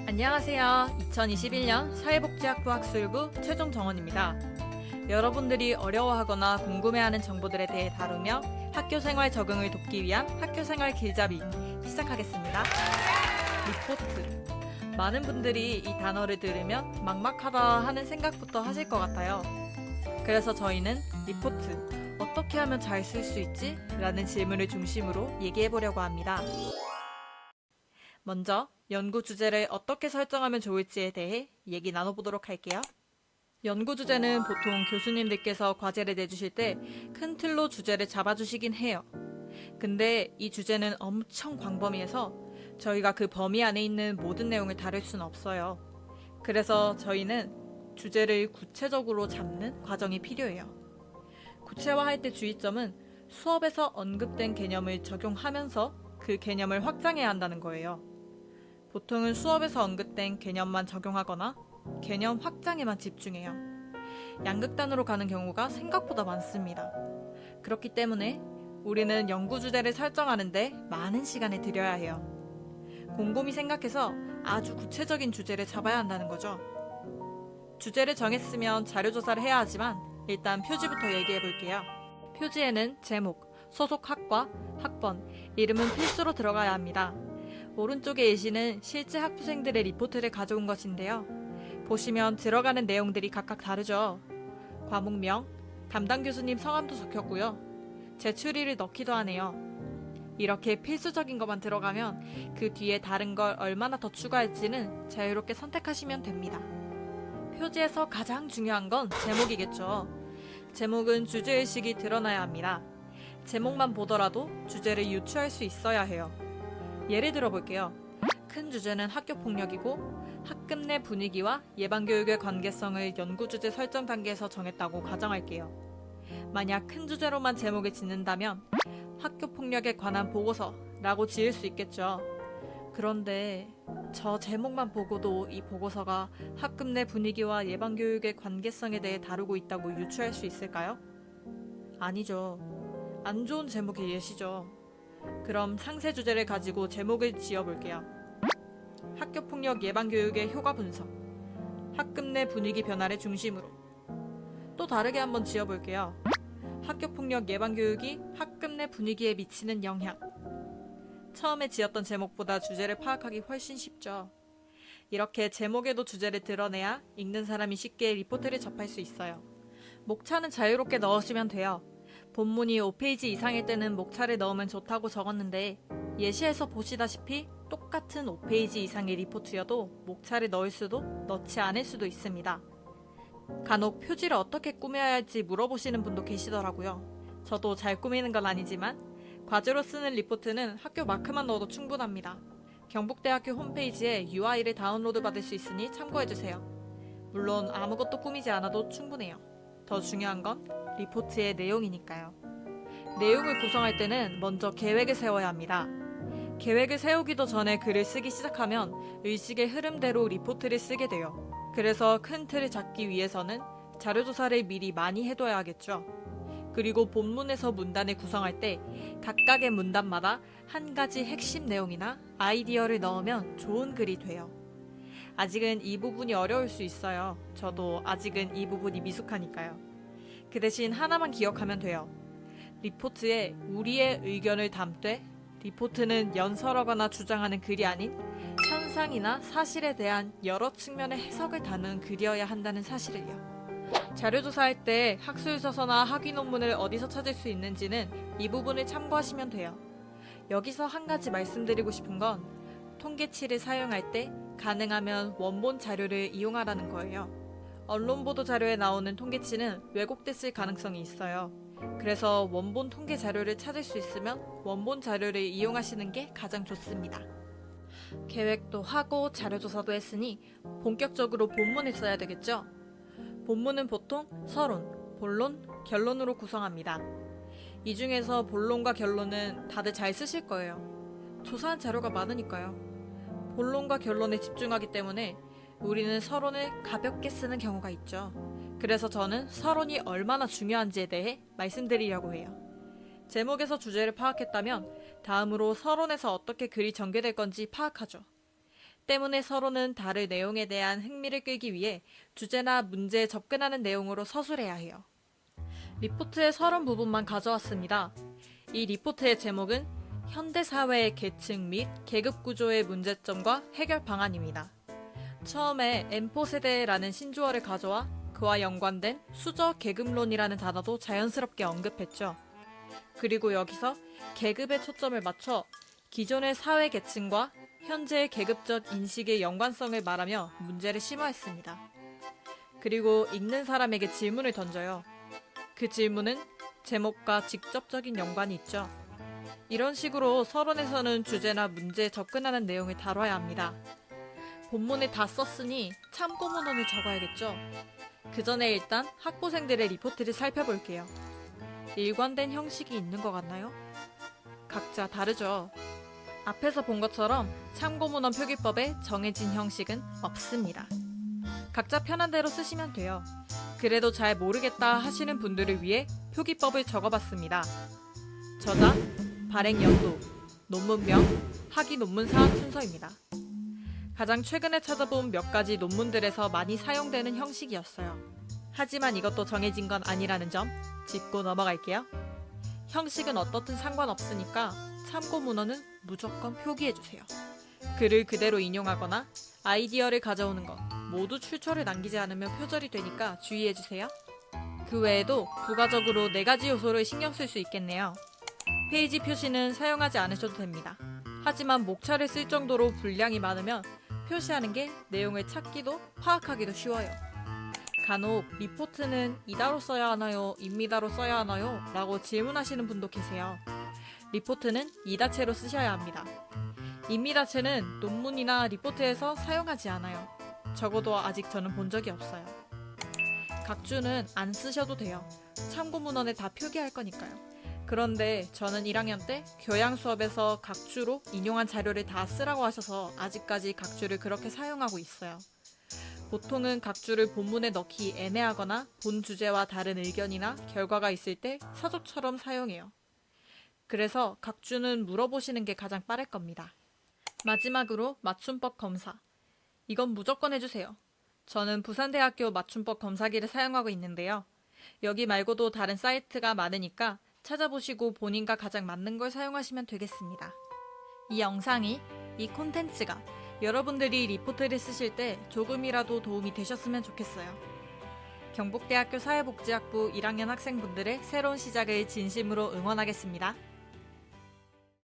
안녕하세요. 2021년 사회복지학부 학술부 최종 정원입니다. 여러분들이 어려워하거나 궁금해하는 정보들에 대해 다루며 학교생활 적응을 돕기 위한 학교생활 길잡이 시작하겠습니다. 리포트. 많은 분들이 이 단어를 들으면 막막하다 하는 생각부터 하실 것 같아요. 그래서 저희는 리포트, 어떻게 하면 잘 쓸 수 있지? 라는 질문을 중심으로 얘기해보려고 합니다. 먼저 연구 주제를 어떻게 설정하면 좋을지에 대해 얘기 나눠보도록 할게요. 연구 주제는 보통 교수님들께서 과제를 내주실 때 큰 틀로 주제를 잡아주시긴 해요. 근데 이 주제는 엄청 광범위해서 저희가 그 범위 안에 있는 모든 내용을 다룰 수는 없어요. 그래서 저희는 주제를 구체적으로 잡는 과정이 필요해요. 구체화할 때 주의점은 수업에서 언급된 개념을 적용하면서 그 개념을 확장해야 한다는 거예요. 보통은 수업에서 언급된 개념만 적용하거나 개념 확장에만 집중해요. 양극단으로 가는 경우가 생각보다 많습니다. 그렇기 때문에 우리는 연구 주제를 설정하는데 많은 시간을 들여야 해요. 곰곰이 생각해서 아주 구체적인 주제를 잡아야 한다는 거죠. 주제를 정했으면 자료조사를 해야 하지만 일단 표지부터 얘기해 볼게요. 표지에는 제목, 소속 학과, 학번, 이름은 필수로 들어가야 합니다. 오른쪽의 예시는 실제 학부생들의 리포트를 가져온 것인데요. 보시면 들어가는 내용들이 각각 다르죠. 과목명, 담당 교수님 성함도 적혔고요. 제출일을 넣기도 하네요. 이렇게 필수적인 것만 들어가면 그 뒤에 다른 걸 얼마나 더 추가할지는 자유롭게 선택하시면 됩니다. 표지에서 가장 중요한 건 제목이겠죠. 제목은 주제의식이 드러나야 합니다. 제목만 보더라도 주제를 유추할 수 있어야 해요. 예를 들어 볼게요. 큰 주제는 학교폭력이고 학급 내 분위기와 예방교육의 관계성을 연구주제 설정 단계에서 정했다고 가정할게요. 만약 큰 주제로만 제목을 짓는다면 학교폭력에 관한 보고서라고 지을 수 있겠죠. 그런데 저 제목만 보고도 이 보고서가 학급 내 분위기와 예방교육의 관계성에 대해 다루고 있다고 유추할 수 있을까요? 아니죠. 안 좋은 제목의 예시죠. 그럼 상세 주제를 가지고 제목을 지어볼게요. 학교폭력 예방교육의 효과 분석, 학급 내 분위기 변화를 중심으로. 또 다르게 한번 지어볼게요. 학교폭력 예방교육이 학급 내 분위기에 미치는 영향. 처음에 지었던 제목보다 주제를 파악하기 훨씬 쉽죠. 이렇게 제목에도 주제를 드러내야 읽는 사람이 쉽게 리포트를 접할 수 있어요. 목차는 자유롭게 넣으시면 돼요. 본문이 5페이지 이상일 때는 목차를 넣으면 좋다고 적었는데 예시에서 보시다시피 똑같은 5페이지 이상의 리포트여도 목차를 넣을 수도 넣지 않을 수도 있습니다. 간혹 표지를 어떻게 꾸며야 할지 물어보시는 분도 계시더라고요. 저도 잘 꾸미는 건 아니지만 과제로 쓰는 리포트는 학교 마크만 넣어도 충분합니다. 경북대학교 홈페이지에 UI를 다운로드 받을 수 있으니 참고해주세요. 물론 아무것도 꾸미지 않아도 충분해요. 더 중요한 건 리포트의 내용이니까요. 내용을 구성할 때는 먼저 계획을 세워야 합니다. 계획을 세우기도 전에 글을 쓰기 시작하면 의식의 흐름대로 리포트를 쓰게 돼요. 그래서 큰 틀을 잡기 위해서는 자료조사를 미리 많이 해둬야 하겠죠. 그리고 본문에서 문단을 구성할 때 각각의 문단마다 한 가지 핵심 내용이나 아이디어를 넣으면 좋은 글이 돼요. 아직은 이 부분이 어려울 수 있어요. 저도 아직은 이 부분이 미숙하니까요. 그 대신 하나만 기억하면 돼요. 리포트에 우리의 의견을 담되 리포트는 연설하거나 주장하는 글이 아닌 현상이나 사실에 대한 여러 측면의 해석을 담은 글이어야 한다는 사실을요. 자료조사할 때 학술서서나 학위 논문을 어디서 찾을 수 있는지는 이 부분을 참고하시면 돼요. 여기서 한 가지 말씀드리고 싶은 건 통계치를 사용할 때 가능하면 원본 자료를 이용하라는 거예요. 언론 보도 자료에 나오는 통계치는 왜곡됐을 가능성이 있어요. 그래서 원본 통계 자료를 찾을 수 있으면 원본 자료를 이용하시는 게 가장 좋습니다. 계획도 하고 자료조사도 했으니 본격적으로 본문을 써야 되겠죠? 본문은 보통 서론, 본론, 결론으로 구성합니다. 이 중에서 본론과 결론은 다들 잘 쓰실 거예요. 조사한 자료가 많으니까요. 본론과 결론에 집중하기 때문에 우리는 서론을 가볍게 쓰는 경우가 있죠. 그래서 저는 서론이 얼마나 중요한지에 대해 말씀드리려고 해요. 제목에서 주제를 파악했다면 다음으로 서론에서 어떻게 글이 전개될 건지 파악하죠. 때문에 서로는 다른 내용에 대한 흥미를 끌기 위해 주제나 문제에 접근하는 내용으로 서술해야 해요. 리포트의 서론 부분만 가져왔습니다. 이 리포트의 제목은 현대사회의 계층 및 계급구조의 문제점과 해결 방안입니다. 처음에 M4세대라는 신조어를 가져와 그와 연관된 수저 계급론이라는 단어도 자연스럽게 언급했죠. 그리고 여기서 계급에 초점을 맞춰 기존의 사회 계층과 현재의 계급적 인식의 연관성을 말하며 문제를 심화했습니다. 그리고 읽는 사람에게 질문을 던져요. 그 질문은 제목과 직접적인 연관이 있죠. 이런 식으로 서론에서는 주제나 문제에 접근하는 내용을 다뤄야 합니다. 본문에 다 썼으니 참고 문헌을 적어야겠죠. 그 전에 일단 학부생들의 리포트를 살펴볼게요. 일관된 형식이 있는 것 같나요? 각자 다르죠. 앞에서 본 것처럼 참고문헌 표기법에 정해진 형식은 없습니다. 각자 편한 대로 쓰시면 돼요. 그래도 잘 모르겠다 하시는 분들을 위해 표기법을 적어봤습니다. 저자, 발행 연도, 논문명, 학위 논문 사항 순서입니다. 가장 최근에 찾아본 몇 가지 논문들에서 많이 사용되는 형식이었어요. 하지만 이것도 정해진 건 아니라는 점 짚고 넘어갈게요. 형식은 어떻든 상관없으니까 참고 문헌은 무조건 표기해주세요. 글을 그대로 인용하거나 아이디어를 가져오는 것 모두 출처를 남기지 않으면 표절이 되니까 주의해주세요. 그 외에도 부가적으로 4가지 요소를 신경 쓸 수 있겠네요. 페이지 표시는 사용하지 않으셔도 됩니다. 하지만 목차를 쓸 정도로 분량이 많으면 표시하는 게 내용을 찾기도 파악하기도 쉬워요. 간혹 리포트는 이다로 써야 하나요? 입니다로 써야 하나요? 라고 질문하시는 분도 계세요. 리포트는 이다체로 쓰셔야 합니다. 입니다체는 논문이나 리포트에서 사용하지 않아요. 적어도 아직 저는 본 적이 없어요. 각주는 안 쓰셔도 돼요. 참고 문헌에 다 표기할 거니까요. 그런데 저는 1학년 때 교양 수업에서 각주로 인용한 자료를 다 쓰라고 하셔서 아직까지 각주를 그렇게 사용하고 있어요. 보통은 각주를 본문에 넣기 애매하거나 본 주제와 다른 의견이나 결과가 있을 때 서적처럼 사용해요. 그래서 각주는 물어보시는 게 가장 빠를 겁니다. 마지막으로 맞춤법 검사. 이건 무조건 해주세요. 저는 부산대학교 맞춤법 검사기를 사용하고 있는데요. 여기 말고도 다른 사이트가 많으니까 찾아보시고 본인과 가장 맞는 걸 사용하시면 되겠습니다. 이 영상이, 이 콘텐츠가 여러분들이 리포트를 쓰실 때 조금이라도 도움이 되셨으면 좋겠어요. 경북대학교 사회복지학부 1학년 학생분들의 새로운 시작을 진심으로 응원하겠습니다.